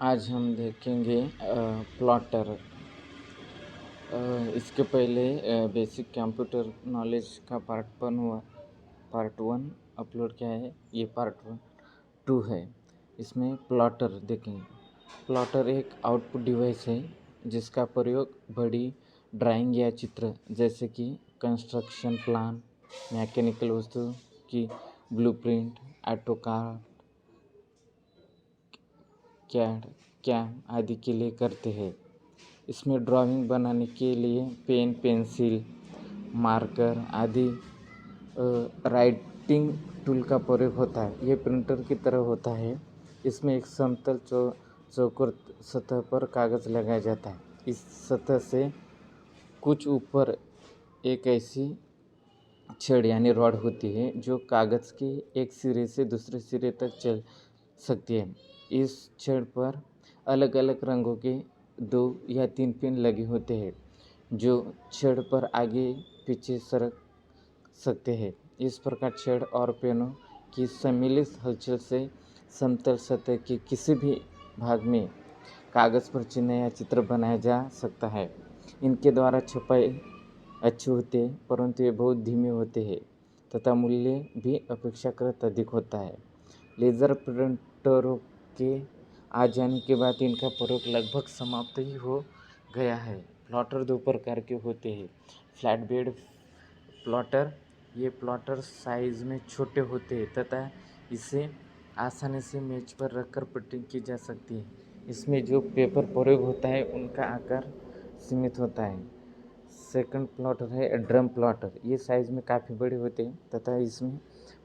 आज हम देखेंगे प्लॉटर। इसके पहले बेसिक कंप्यूटर नॉलेज का पार्ट वन अपलोड किया है। ये पार्ट 2 है। इसमें प्लॉटर देखेंगे। प्लॉटर एक आउटपुट डिवाइस है जिसका प्रयोग बड़ी ड्राइंग या चित्र जैसे कि कंस्ट्रक्शन प्लान, मैकेनिकल वस्तु की ब्लूप्रिंट, ऑटोकाड, कैड, कैम आदि के लिए करते हैं। इसमें ड्राइंग बनाने के लिए पेन, पेंसिल, मार्कर आदि राइटिंग टूल का प्रयोग होता है। यह प्रिंटर की तरह होता है। इसमें एक समतल चौकोर सतह पर कागज़ लगाया जाता है। इस सतह से कुछ ऊपर एक ऐसी छड़ यानी रॉड होती है जो कागज़ के एक सिरे से दूसरे सिरे तक चल सकती है। इस छड़ पर अलग अलग रंगों के 2 या 3 पिन लगे होते हैं जो छड़ पर आगे पीछे सरक सकते हैं। इस प्रकार छड़ और पेनों की सम्मिलित हलचल से समतल सतह के किसी भी भाग में कागज़ पर चिन्ह या चित्र बनाया जा सकता है। इनके द्वारा छपाई अच्छे होते हैं परंतु ये बहुत धीमे होते हैं तथा मूल्य भी अपेक्षाकृत अधिक होता है। लेज़र प्रिंटरों के आ जाने के बाद इनका प्रयोग लगभग समाप्त ही हो गया है। प्लॉटर 2 प्रकार के होते हैं। फ्लैट बेड प्लॉटर, ये प्लॉटर साइज़ में छोटे होते हैं तथा इसे आसानी से मेज पर रखकर प्रिंटिंग की जा सकती है। इसमें जो पेपर प्रयोग होता है उनका आकार सीमित होता है। सेकंड प्लॉटर है ड्रम प्लॉटर। ये साइज़ में काफ़ी बड़े होते हैं तथा इसमें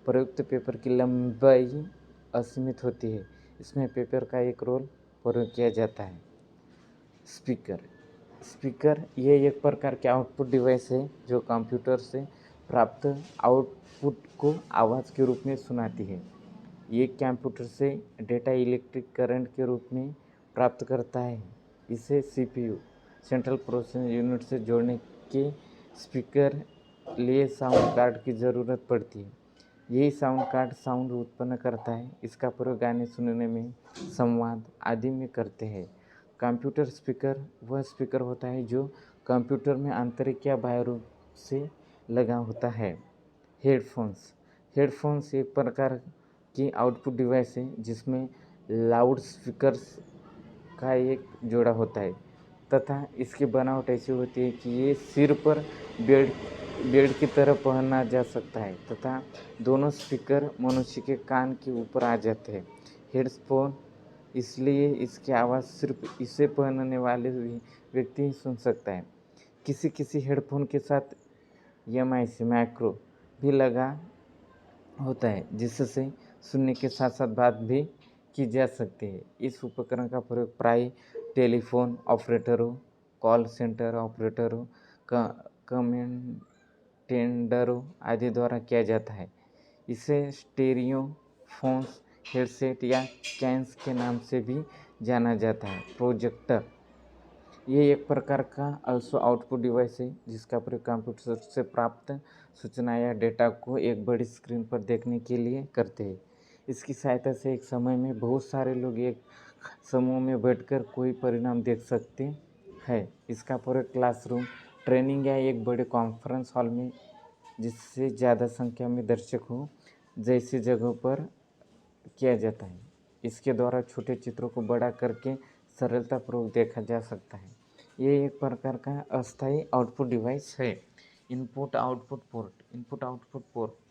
प्रयुक्त पेपर की लंबाई असीमित होती है। इसमें पेपर का एक रोल प्रयोग किया जाता है। स्पीकर ये एक प्रकार के आउटपुट डिवाइस है जो कंप्यूटर से प्राप्त आउटपुट को आवाज़ के रूप में सुनाती है। ये कंप्यूटर से डेटा इलेक्ट्रिक करंट के रूप में प्राप्त करता है। इसे CPU सेंट्रल प्रोसेसिंग यूनिट से जोड़ने के स्पीकर लिए साउंड कार्ड की ज़रूरत पड़ती है। यही साउंड कार्ड साउंड उत्पन्न करता है। इसका प्रयोग गाने सुनने में, संवाद आदि में करते हैं। कंप्यूटर स्पीकर वह स्पीकर होता है जो कंप्यूटर में आंतरिक या बाह्य रूप से लगा होता है। हेडफोन्स एक प्रकार की आउटपुट डिवाइस है जिसमें लाउड स्पीकर्स का एक जोड़ा होता है तथा इसकी बनावट ऐसी होती है कि ये सिर पर बेल्ट की तरह पहना जा सकता है तथा दोनों स्पीकर मनुष्य के कान के ऊपर आ जाते हैं। हेडफोन इसलिए इसकी आवाज़ सिर्फ इसे पहनने वाले व्यक्ति ही सुन सकता है। किसी हेडफोन के साथ MIC माइक्रो भी लगा होता है जिससे सुनने के साथ साथ बात भी की जा सकती है। इस उपकरण का प्रयोग प्राय टेलीफोन ऑपरेटरों, कॉल सेंटर ऑपरेटरों, कमेंटेंडरों आदि द्वारा किया जाता है। इसे स्टेरियो फोन्स, हेडसेट या कैन्स के नाम से भी जाना जाता है। प्रोजेक्टर ये एक प्रकार का अल्सो आउटपुट डिवाइस है जिसका प्रयोग कंप्यूटर से प्राप्त सूचना या डेटा को एक बड़ी स्क्रीन पर देखने के लिए करते हैं। इसकी सहायता से एक समय में बहुत सारे लोग एक समूह में बैठकर कोई परिणाम देख सकते हैं। इसका प्रयोग क्लासरूम, ट्रेनिंग या एक बड़े कॉन्फ्रेंस हॉल में जिससे ज़्यादा संख्या में दर्शक हो जैसी जगहों पर किया जाता है। इसके द्वारा छोटे चित्रों को बड़ा करके सरलतापूर्वक देखा जा सकता है। ये एक प्रकार का अस्थायी आउटपुट डिवाइस है। Input output port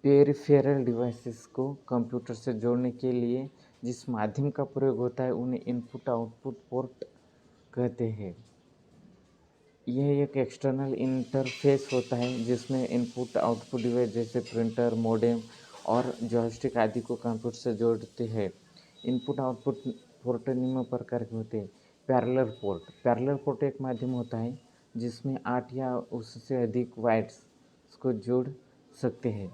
peripheral devices को कंप्यूटर से जोड़ने के लिए जिस माध्यम का प्रयोग होता है उन्हें इनपुट आउटपुट पोर्ट कहते हैं। यह एक एक्सटर्नल इंटरफेस होता है जिसमें इनपुट आउटपुट डिवाइस जैसे प्रिंटर, मोडेम और जॉयस्टिक आदि को कंप्यूटर से जोड़ते हैं। इनपुट आउटपुट पोर्ट निम्न प्रकार के होते हैं। पैरेलल पोर्ट एक माध्यम होता है जिसमें 8 या उससे अधिक वायर्स को जोड़ सकते हैं।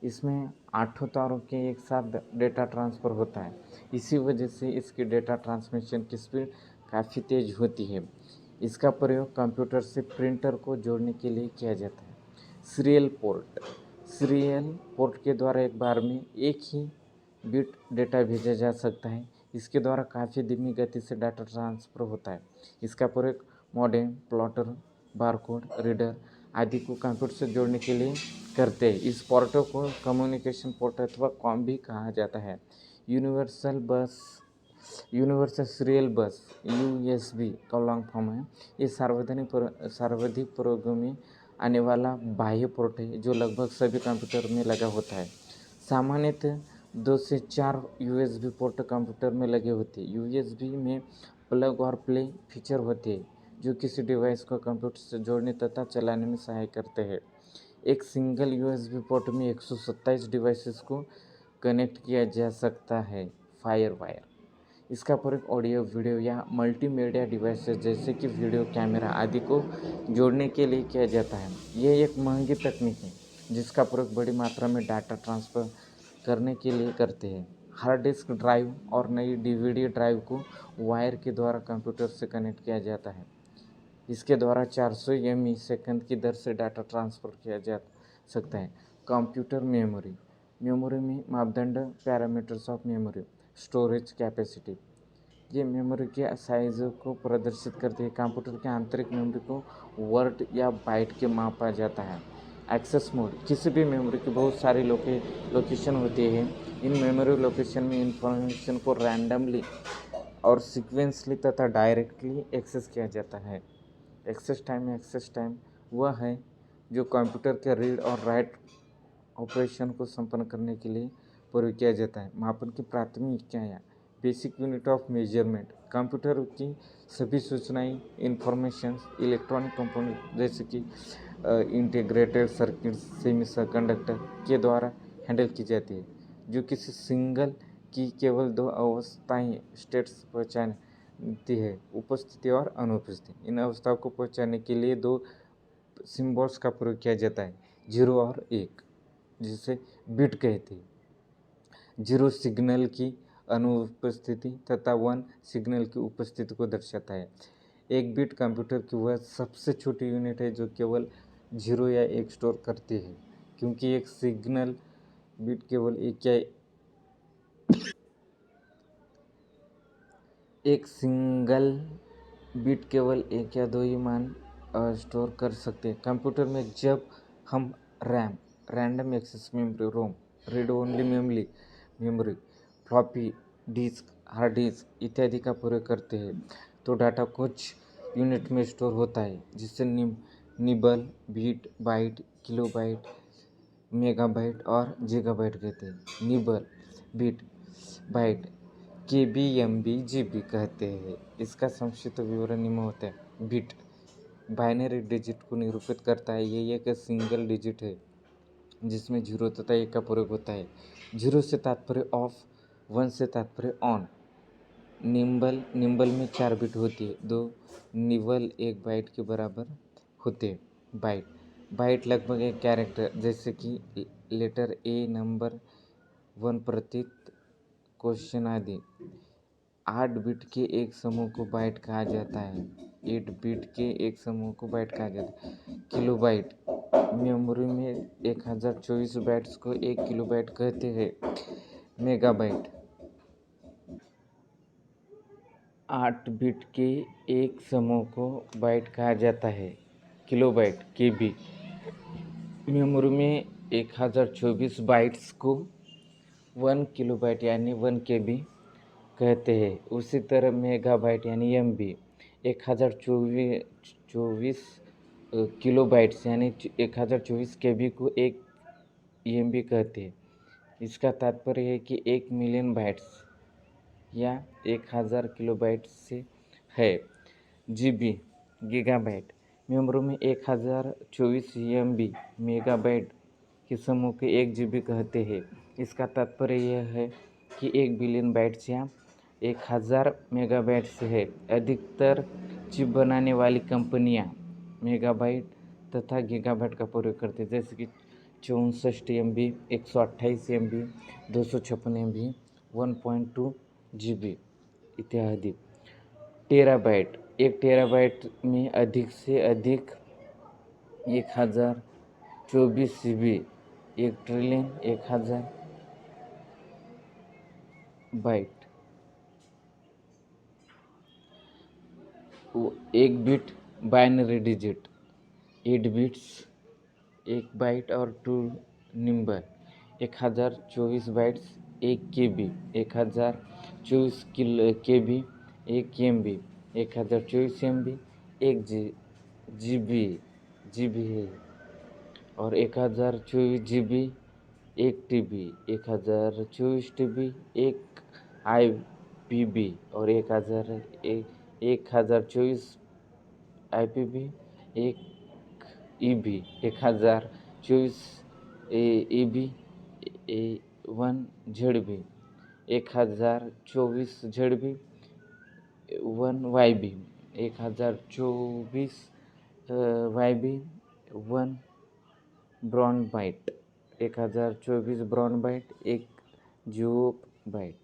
इसमें 8 तारों के एक साथ डेटा ट्रांसफ़र होता है। इसी वजह से इसकी डेटा ट्रांसमिशन की स्पीड काफ़ी तेज़ होती है। इसका प्रयोग कंप्यूटर से प्रिंटर को जोड़ने के लिए किया जाता है। सीरियल पोर्ट के द्वारा एक बार में एक ही बिट डेटा भेजा जा सकता है। इसके द्वारा काफ़ी धीमी गति से डाटा ट्रांसफ़र होता है। इसका प्रयोग मॉडेम, प्लॉटर, बारकोड रीडर आदि को कंप्यूटर से जोड़ने के लिए करते हैं। इस पोर्टों को कम्युनिकेशन पोर्ट अथवा कॉम भी कहा जाता है। यूनिवर्सल सीरियल बस यूएसबी का लॉन्ग फॉर्म है। ये सर्वाधिक प्रयोगों में आने वाला बाह्य पोर्ट है जो लगभग सभी कंप्यूटर में लगा होता है। सामान्यतः 2 से 4 यूएसबी पोर्ट कंप्यूटर में लगे होते हैं। यूएसबी में प्लग और प्ले फीचर होते हैं जो किसी डिवाइस को कंप्यूटर से जोड़ने तथा चलाने में सहायता करते हैं। एक सिंगल यूएसबी पोर्ट में 127 डिवाइसेस को कनेक्ट किया जा सकता है। फायरवायर इसका प्रयोग ऑडियो, वीडियो या मल्टीमीडिया डिवाइसेस जैसे कि वीडियो कैमरा आदि को जोड़ने के लिए किया जाता है। यह एक महंगी तकनीक है जिसका प्रयोग बड़ी मात्रा में डाटा ट्रांसफ़र करने के लिए करते हैं। हार्ड डिस्क ड्राइव और नई डीवीडी ड्राइव को वायर के द्वारा कंप्यूटर से कनेक्ट किया जाता है। इसके द्वारा 400 एमबी सेकंड की दर से डाटा ट्रांसफ़र किया जा सकता है। कंप्यूटर मेमोरी में मापदंड parameters of memory storage capacity ये मेमोरी के साइज़ को प्रदर्शित करती है। कंप्यूटर के आंतरिक मेमोरी को वर्ड या बाइट के मापा जाता है। एक्सेस मोड किसी भी मेमोरी की बहुत सारी लोकेशन होती है। इन मेमोरी लोकेशन में इंफॉर्मेशन को रैंडमली और सीक्वेंसली तथा डायरेक्टली एक्सेस किया जाता है। एक्सेस टाइम वह है जो कंप्यूटर के रीड और राइट ऑपरेशन को संपन्न करने के लिए प्रयोग किया जाता है। मापन की प्राथमिक इकाइयाँ basic unit of measurement computer की सभी सूचनाएं इंफॉर्मेशन इलेक्ट्रॉनिक कंपोनेंट जैसे कि इंटीग्रेटेड सर्किट सेमीकंडक्टर के द्वारा हैंडल की जाती है जो किसी सिंगल की केवल 2 अवस्थाएं स्टेट्स पहचानती है, उपस्थिति और अनुपस्थिति। इन अवस्थाओं को पहचानने के लिए 2 सिंबल्स का प्रयोग किया जाता है, 0 और 1, जिसे बिट कहते हैं। 0 सिग्नल की अनुपस्थिति तथा 1 सिग्नल की उपस्थिति को दर्शाता है। एक बिट कंप्यूटर की वह सबसे छोटी यूनिट है जो केवल 0 या 1 स्टोर करती है, क्योंकि एक सिंगल बिट केवल एक या दो ही मान स्टोर कर सकते हैं। कंप्यूटर में जब हम RAM random access memory ROM read only memory floppy disk hard disk इत्यादि का प्रयोग करते हैं तो डाटा कुछ यूनिट में स्टोर होता है जिसे nibble bit byte kilobyte megabyte और गीगाबाइट कहते हैं। Nibble bit byte KB MB GB कहते हैं। इसका संक्षिप्त विवरण निम्न होता है। बिट बाइनरी डिजिट को निरूपित करता है। ये एक सिंगल डिजिट है जिसमें 0 तथा 1 का प्रयोग होता है। 0 से तात्पर्य ऑफ, 1 से तात्पर्य ऑन। निम्बल में 4 बिट होती है। 2 निबल 1 बाइट के बराबर होते हैं। बाइट लगभग एक कैरेक्टर जैसे कि लेटर A नंबर 1 प्रतीक क्वेश्चन आदि। 8 बिट के एक समूह को बाइट कहा जाता है। 8 बिट के एक समूह को बाइट कहा जाता है। किलोबाइट मेमोरी में 1024 बाइट्स को 1 किलोबाइट कहते हैं। मेगाबाइट 8 बिट के एक समूह को बाइट कहा जाता है। किलोबाइट KB मेमोरी में 1024 बाइट्स को 1 किलोबाइट यानी 1 KB कहते हैं। उसी तरह मेगाबाइट यानी MB 1024 किलोबाइट्स यानी 1024 KB को 1 MB कहते हैं। इसका तात्पर्य है कि 1 मिलियन बाइट्स या 1000 किलोबाइट से है। GB गीगाबाइट मेमोरी में 1024 MB मेगाबाइट के समूह के 1 GB कहते हैं। इसका तात्पर्य यह है कि 1 बिलियन बाइट्स या 1000 मेगाबाइट से है। अधिकतर चिप बनाने वाली कंपनियां मेगाबाइट तथा गीगाबाइट का प्रयोग करती है, जैसे कि 64 MB 128 MB 256 MB 1.2 GB इत्यादि। टेराबाइट 1 टेराबाइट में अधिक से अधिक 1024 GB 1 ट्रिलियन 1000 बाइट एक bit binary digit, 8 bits, 1 byte और 2 number, 1024 bytes, 1 KB, 1024 KB, 1 MB, 1024 MB, 1 GB है, और 1024 GB, 1 TB, 1024 TB, 1 IPB, और 1024 IPB, 1 EB, 1024 EB, 1 ZB, 1024 ZB, 1 YB, 1024 YB, 1 brontobyte, 1024 brontobyte, 1 GOB byte.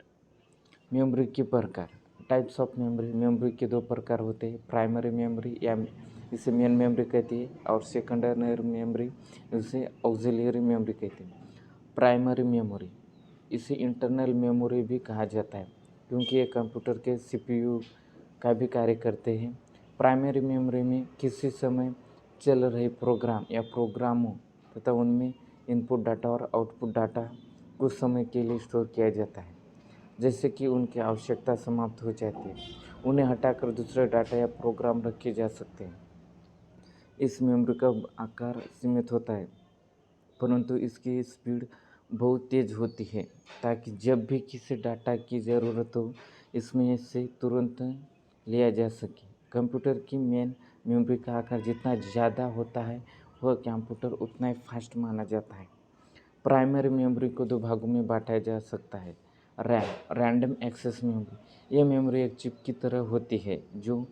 Memory के प्रकार, types of memory. Memory के 2 प्रकार होते हैं, प्राइमरी मेमोरी या इसे मेन मेमोरी कहती है, और सेकेंडरी मेमोरी इसे ऑक्सिलियरी मेमोरी कहते हैं। प्राइमरी मेमोरी, इसे इंटरनल मेमोरी भी कहा जाता है, क्योंकि ये कंप्यूटर के CPU का भी कार्य करते हैं। प्राइमरी मेमोरी में किसी समय चल रहे प्रोग्राम या प्रोग्रामों तथा उनमें इनपुट डाटा और आउटपुट डाटा कुछ समय के लिए स्टोर किया जाता है। जैसे कि उनकी आवश्यकता समाप्त हो जाती है, उन्हें हटाकर दूसरे डाटा या प्रोग्राम रखे जा सकते हैं। इस मेमोरी का आकार सीमित होता है, परंतु इसकी स्पीड बहुत तेज़ होती है, ताकि जब भी किसी डाटा की ज़रूरत हो इसमें से तुरंत लिया जा सके। कंप्यूटर की मेन मेमोरी का आकार जितना ज़्यादा होता है वह कंप्यूटर उतना ही फास्ट माना जाता है। प्राइमरी मेमोरी को 2 भागों में बांटा जा सकता है। रैंडम एक्सेस मेमोरी, यह मेमोरी एक चिप की तरह होती है जो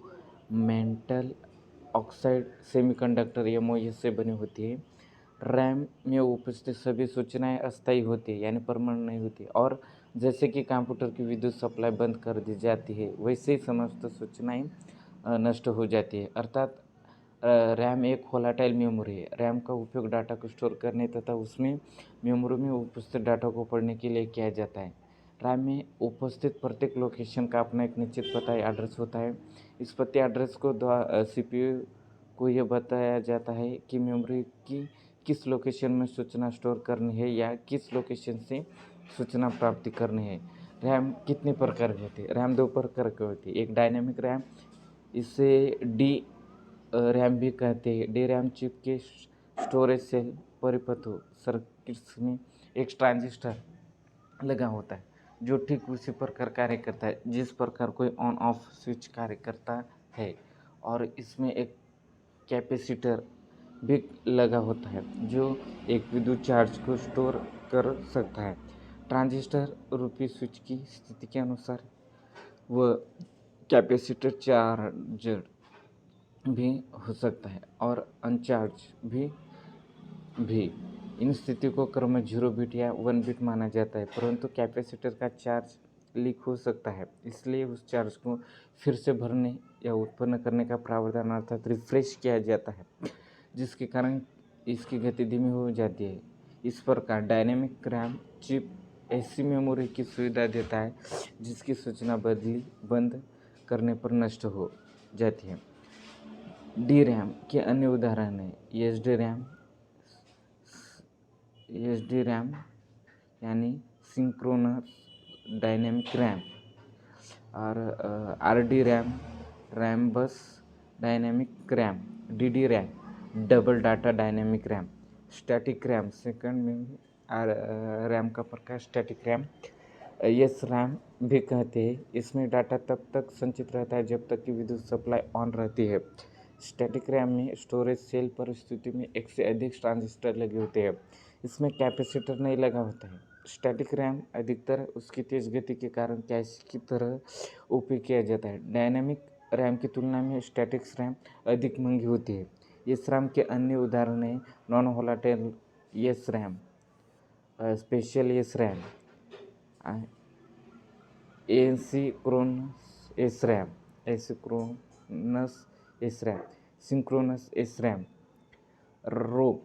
मेटल ऑक्साइड सेमीकंडक्टर MOS से बनी होती है। रैम में उपस्थित सभी सूचनाएं अस्थायी होती है, यानी परमानेंट नहीं होती, और जैसे कि कंप्यूटर की विद्युत सप्लाई बंद कर दी जाती है वैसे ही समस्त सूचनाएं नष्ट हो जाती है। अर्थात रैम एक वोलेटाइल मेमोरी है। रैम का उपयोग डाटा को स्टोर करने तथा उसमें मेमोरी में उपस्थित डाटा को पढ़ने के लिए किया जाता है। रैम में उपस्थित प्रत्येक लोकेशन का अपना एक निश्चित पता या एड्रेस होता है। इस पते एड्रेस को CPU को यह बताया जाता है कि मेमोरी की किस लोकेशन में सूचना स्टोर करनी है या किस लोकेशन से सूचना प्राप्ति करनी है। रैम कितने प्रकार के होते हैं? रैम 2 प्रकार के होती है। एक डायनेमिक रैम, इसे डी रैम भी कहते हैं। डी रैम चिप के स्टोरेज सेल परिपथों सर्किट्स में एक ट्रांजिस्टर लगा होता है जो ठीक उसी प्रकार कार्य करता है जिस प्रकार कोई ऑन ऑफ स्विच कार्य करता है, और इसमें एक कैपेसिटर भी लगा होता है जो एक विद्युत चार्ज को स्टोर कर सकता है। ट्रांजिस्टर रूपी स्विच की स्थिति के अनुसार वह कैपेसिटर चार्जड भी हो सकता है और अनचार्ज भी। इन स्थिति को क्रम 0 बिट या 1 बिट माना जाता है, परंतु कैपेसिटर का चार्ज लीक हो सकता है, इसलिए उस चार्ज को फिर से भरने या उत्पन्न करने का प्रावधान अर्थात रिफ्रेश किया जाता है, जिसके कारण इसकी गति धीमी हो जाती है। इस प्रकार डायनेमिक रैम चिप ऐसी मेमोरी की सुविधा देता है जिसकी सूचना बंद करने पर नष्ट हो जाती है। डी रैम के अन्य उदाहरण हैं एच डी रैम यानी सिंक्रोनस डायनेमिक रैम, और आर डी रैम रैम बस dynamic RAM, D D RAM double data dynamic RAM, static RAM second में रैम का प्रकार स्टैटिक रैम यस रैम भी कहते हैं। इसमें डाटा तब तक संचित रहता है जब तक कि विद्युत सप्लाई ऑन रहती है। स्टैटिक रैम में स्टोरेज सेल परिस्थिति में एक से अधिक ट्रांजिस्टर लगे होते हैं, इसमें कैपेसिटर नहीं लगा होता है। स्टैटिक रैम अधिकतर उसकी तेज़ गति के कारण कैश की तरह उपयोग किया जाता है। डायनेमिक रैम की तुलना में स्टैटिक रैम अधिक महंगी होती है। इस रैम के अन्य उदाहरण हैं non volatile S RAM, special S RAM, asynchronous S RAM, synchronous S RAM. ROM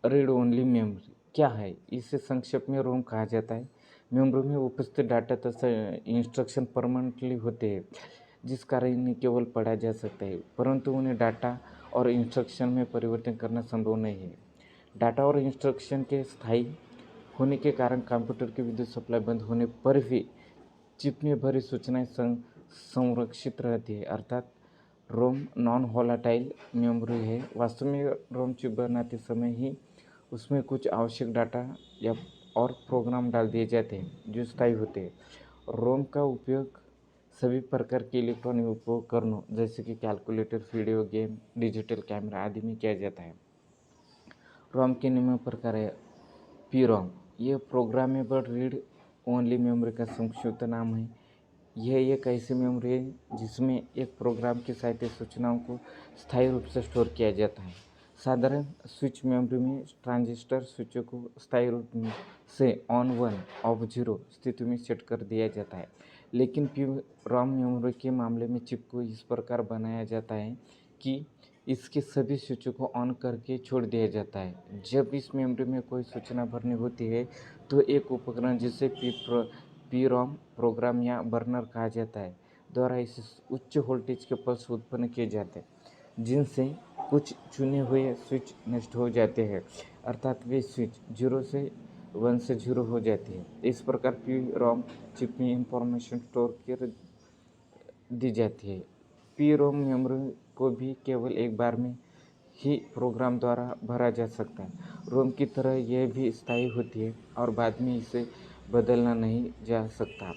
read only memory क्या है? इसे संक्षेप में रोम कहा जाता है। मेमोरी में उपस्थित डाटा तथा इंस्ट्रक्शन परमानेंटली होते हैं। जिस कारण इन्हें केवल पढ़ा जा सकता है, परंतु उन्हें डाटा और इंस्ट्रक्शन में परिवर्तन करना संभव नहीं है। डाटा और इंस्ट्रक्शन के स्थायी होने के कारण कंप्यूटर की विद्युत सप्लाई बंद होने पर भी चिप में भरी सूचनाएं संरक्षित रहती है, अर्थात रोम नॉन वोलेटाइल मेमोरी है। वास्तव में रोम चिप बनाते समय ही उसमें कुछ आवश्यक डाटा या और प्रोग्राम डाल दिए जाते हैं जो स्थायी होते हैं। रोम का उपयोग सभी प्रकार के इलेक्ट्रॉनिक उपकरणों जैसे कि calculator, video game, digital camera आदि में किया जाता है। रोम के निम्न प्रकार है। पी-रोम, यह प्रोग्रामेबल रीड ओनली मेमोरी का संक्षिप्त नाम है। यह एक ऐसी मेमोरी है जिसमें एक प्रोग्राम की सहायता सूचनाओं को स्थायी रूप से स्टोर किया जाता है। साधारण स्विच मेमोरी में ट्रांजिस्टर स्विचों को स्थायी रूप से ऑन 1 ऑफ 0 स्थिति में सेट कर दिया जाता है, लेकिन पी-रोम मेमोरी के मामले में चिप को इस प्रकार बनाया जाता है कि इसके सभी स्विचों को ऑन करके छोड़ दिया जाता है। जब इस मेमोरी में कोई सूचना भरनी होती है तो एक उपकरण जिसे पी-रोम प्रोग्राम या बर्नर कहा जाता है द्वारा इस उच्च वोल्टेज के पल्स उत्पन्न किए जाते हैं, जिनसे कुछ चुने हुए स्विच नष्ट हो जाते हैं, अर्थात वे स्विच 0 से 1 से 0 हो जाती है। इस प्रकार पी-रोम चिप में इंफॉर्मेशन स्टोर कर दी जाती है। पी-रोम मेमोरी को भी केवल एक बार में ही प्रोग्राम द्वारा भरा जा सकता है। रोम की तरह यह भी स्थायी होती है और बाद में इसे बदलना नहीं जा सकता।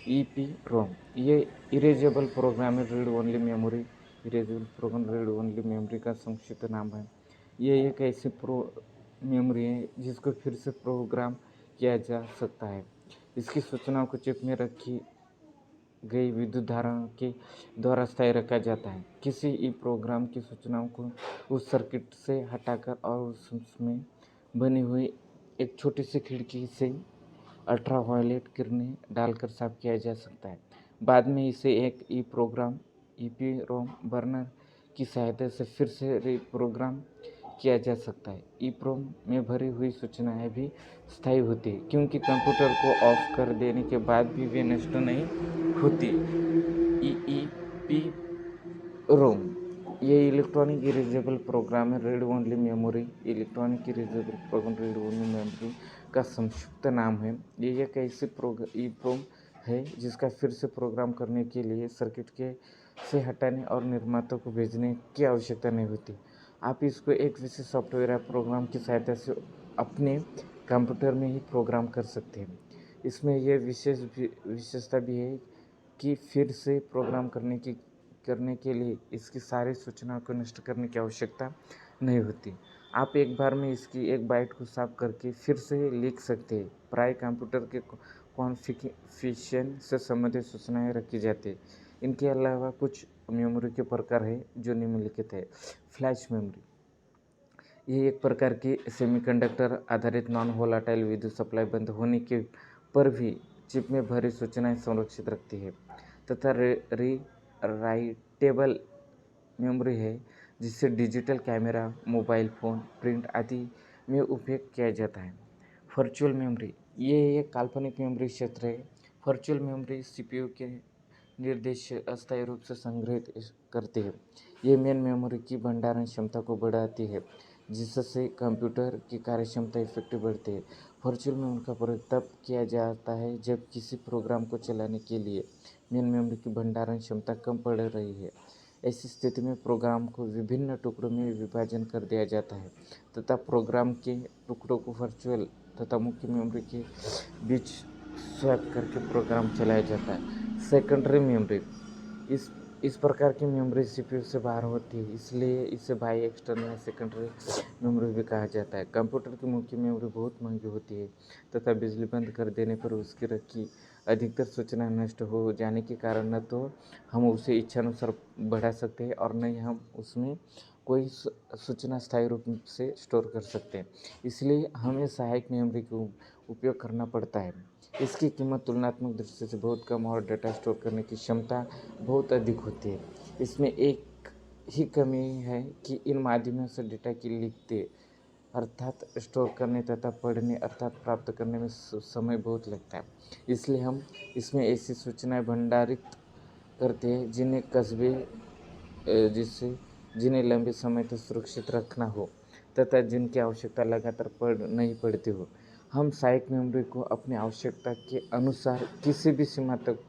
ई-पी-रोम, ये erasable program read only memory erasable program read only memory का संक्षिप्त नाम है। यह एक ऐसी मेमोरी है जिसको फिर से प्रोग्राम किया जा सकता है। इसकी सूचनाओं को चिप में रखी गई विद्युत धारा के द्वारा स्थायी रखा जाता है। किसी ई प्रोग्राम की सूचनाओं को उस सर्किट से हटाकर और उसमें बनी हुई एक छोटी सी खिड़की से अल्ट्रावायलेट किरणें डालकर साफ किया जा सकता है। बाद में इसे एक ई प्रोग्राम ईपीरोम बर्नर की सहायता से फिर से रीप्रोग्राम किया जा सकता है। ईप्रोम में भरी हुई सूचनाएं भी स्थायी होती है क्योंकि कंप्यूटर को ऑफ कर देने के बाद भी वे नष्ट नहीं होती। ईईपी-रोम, ये electronic erasable program read only memory electronic erasable program read only memory का संक्षिप्त नाम है। ये एक ऐसी ईप्रोम है जिसका फिर से प्रोग्राम करने के लिए सर्किट के से हटाने और निर्माता को भेजने की आवश्यकता नहीं होती। आप इसको एक विशेष सॉफ्टवेयर या प्रोग्राम की सहायता से अपने कंप्यूटर में ही प्रोग्राम कर सकते हैं। इसमें यह विशेषता भी है कि फिर से प्रोग्राम करने के लिए इसकी सारी सूचनाओं को नष्ट करने की आवश्यकता नहीं होती। आप एक बार में इसकी एक बाइट को साफ करके फिर से लिख सकते हैं। प्राय कंप्यूटर के कॉन्फ़िगरेशन से संबंधित सूचनाएं रखी जाती हैं। इनके अलावा कुछ मेमोरी के प्रकार है जो निम्नलिखित है। फ्लैश मेमोरी, ये एक प्रकार की सेमीकंडक्टर आधारित नॉन वोलेटाइल विद्युत सप्लाई बंद होने के पर भी चिप में भरी सूचनाएं संरक्षित रखती है, तथा राइटेबल मेमोरी है जिसे digital camera, mobile phone, print आदि में उपयोग किया जाता है। वर्चुअल मेमोरी, ये एक काल्पनिक मेमोरी क्षेत्र है। वर्चुअल मेमोरी सीपीयू के निर्देश अस्थायी रूप से संग्रहित करती है। ये मेन मेमोरी की भंडारण क्षमता को बढ़ाती है, जिससे कंप्यूटर की कार्यक्षमता इफेक्टिव बढ़ती है। वर्चुअल मेमोरी का प्रयोग तब किया जाता है जब किसी प्रोग्राम को चलाने के लिए मेन मेमोरी की भंडारण क्षमता कम पड़ रही है। ऐसी स्थिति में प्रोग्राम को विभिन्न टुकड़ों में विभाजन कर दिया जाता है तथा प्रोग्राम के टुकड़ों को वर्चुअल तथा मुख्य मेमोरी के बीच स्वैप करके प्रोग्राम चलाया जाता है। सेकेंडरी मेमोरी, इस प्रकार की मेमोरी सीपीयू से बाहर होती है, इसलिए इसे बाह्य एक्सटर्नल या सेकेंडरी मेमोरी भी कहा जाता है। कंप्यूटर की मुख्य मेमोरी बहुत महंगी होती है तथा बिजली बंद कर देने पर उसकी रखी अधिकतर सूचना नष्ट हो जाने के कारण न तो हम उसे इच्छानुसार बढ़ा सकते हैं और न ही हम उसमें कोई सूचना स्थायी रूप से स्टोर कर सकते हैं। इसलिए हमें सहायक मेमोरी का उपयोग करना पड़ता है। इसकी कीमत तुलनात्मक दृष्टि से बहुत कम और डेटा स्टोर करने की क्षमता बहुत अधिक होती है। इसमें एक ही कमी है कि इन माध्यमों से डेटा की लिखते अर्थात स्टोर करने तथा पढ़ने अर्थात प्राप्त करने में समय बहुत लगता है। इसलिए हम इसमें ऐसी सूचनाएं भंडारित करते हैं जिन्हें जिससे जिन्हें लंबे समय तक सुरक्षित रखना हो तथा जिनकी आवश्यकता लगातार नहीं पड़ती हो। हम सहायक मेमोरी को अपनी आवश्यकता के अनुसार किसी भी सीमा तक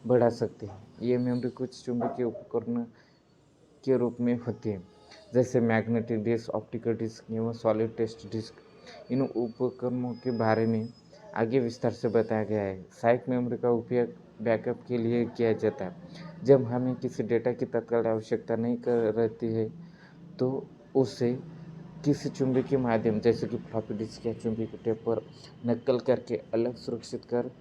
बढ़ा सकते हैं। ये मेमोरी कुछ चुंबकीय उपकरण के रूप में होती है, जैसे मैग्नेटिक डिस्क, ऑप्टिकल डिस्क एवं सॉलिड टेस्ट डिस्क। इन उपकरणों के बारे में आगे विस्तार से बताया गया है। सहायक मेमोरी का उपयोग बैकअप के लिए किया जाता है। जब हमें किसी डेटा की तत्काल आवश्यकता नहीं कर रहती है तो उसे किसी चुंबकीय माध्यम जैसे कि फ्लॉपी डिस्क या चुंबकीय टेप पर नकल करके अलग सुरक्षित कर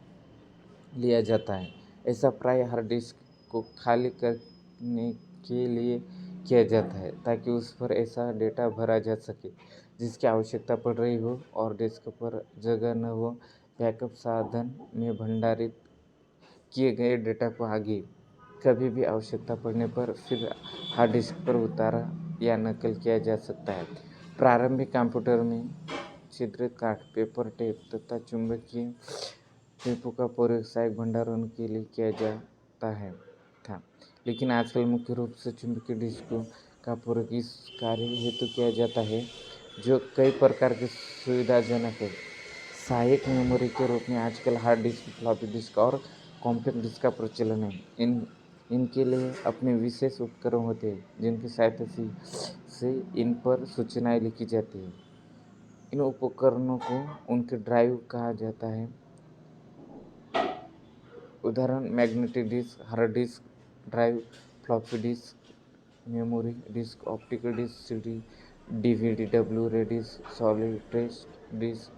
लिया जाता है। ऐसा प्राय हार्ड डिस्क को खाली करने के लिए किया जाता है ताकि उस पर ऐसा डेटा भरा जा सके जिसकी आवश्यकता पड़ रही हो और डिस्क पर जगह न हो। बैकअप साधन में भंडारित किए गए डेटा को आगे कभी भी आवश्यकता पड़ने पर फिर हार्ड डिस्क पर उतारा या नकल किया जा सकता है। प्रारंभिक कंप्यूटर में छिद्रित काठ, पेपर टेप तथा चुंबकीय टेपों का प्रयोग सहायक भंडारण के लिए किया जाता है था, लेकिन आजकल मुख्य रूप से चुंबकीय डिस्कों का प्रयोग इस कार्य हेतु किया जाता है जो कई प्रकार के सुविधाजनक है। सहायक मेमोरी के रूप में आजकल हार्ड डिस्क, फ्लॉपी डिस्क और कॉम्पैक्ट डिस्क का प्रचलन है। इनके लिए अपने विशेष उपकरण होते हैं जिनकी सहायता से इन पर सूचनाएं लिखी जाती हैं। इन उपकरणों को उनके ड्राइव कहा जाता है। उदाहरण magnetic disk, hard disk drive, floppy disk, memory disk, optical disk, CD, DVD, blu ray disk, solid state disk.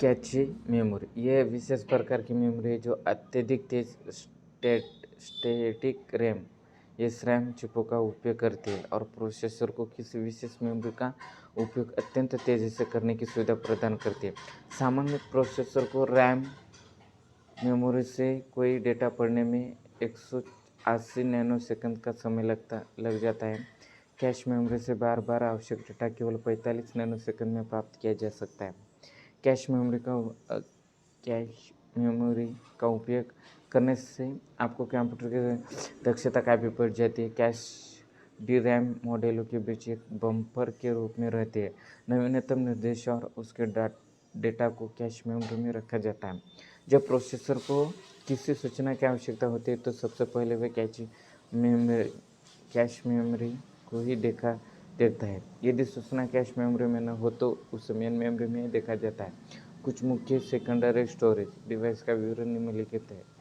Cache memory यह विशेष प्रकार की मेमोरी है जो अत्यधिक तेज स्टैटिक रैम या SRAM चिपों का उपयोग करती है और प्रोसेसर को किसी विशेष मेमोरी का उपयोग अत्यंत तेज़ी से करने की सुविधा प्रदान करती है। सामान्य प्रोसेसर को रैम मेमोरी से कोई डेटा पढ़ने में 180 नैनोसेकंड का समय लग जाता है। कैश मेमोरी से बार बार आवश्यक डेटा केवल 45 नैनोसेकंड में प्राप्त किया जा सकता है। कैश मेमोरी का उपयोग करने से आपको कंप्यूटर की दक्षता काफ़ी बढ़ जाती है। कैश DRAM मॉडलों के बीच एक बम्पर के रूप में रहती है। नवीनतम निर्देश और उसके डेटा को कैश मेमोरी में रखा जाता है। जब प्रोसेसर को किसी सूचना की आवश्यकता होती है तो सबसे पहले वह कैश मेमोरी को ही देखता है। यदि सूचना कैश मेमोरी में न हो तो उसे मेन मेमोरी में देखा जाता है। कुछ मुख्य सेकेंडरी स्टोरेज डिवाइस का विवरण निम्नलिखित है।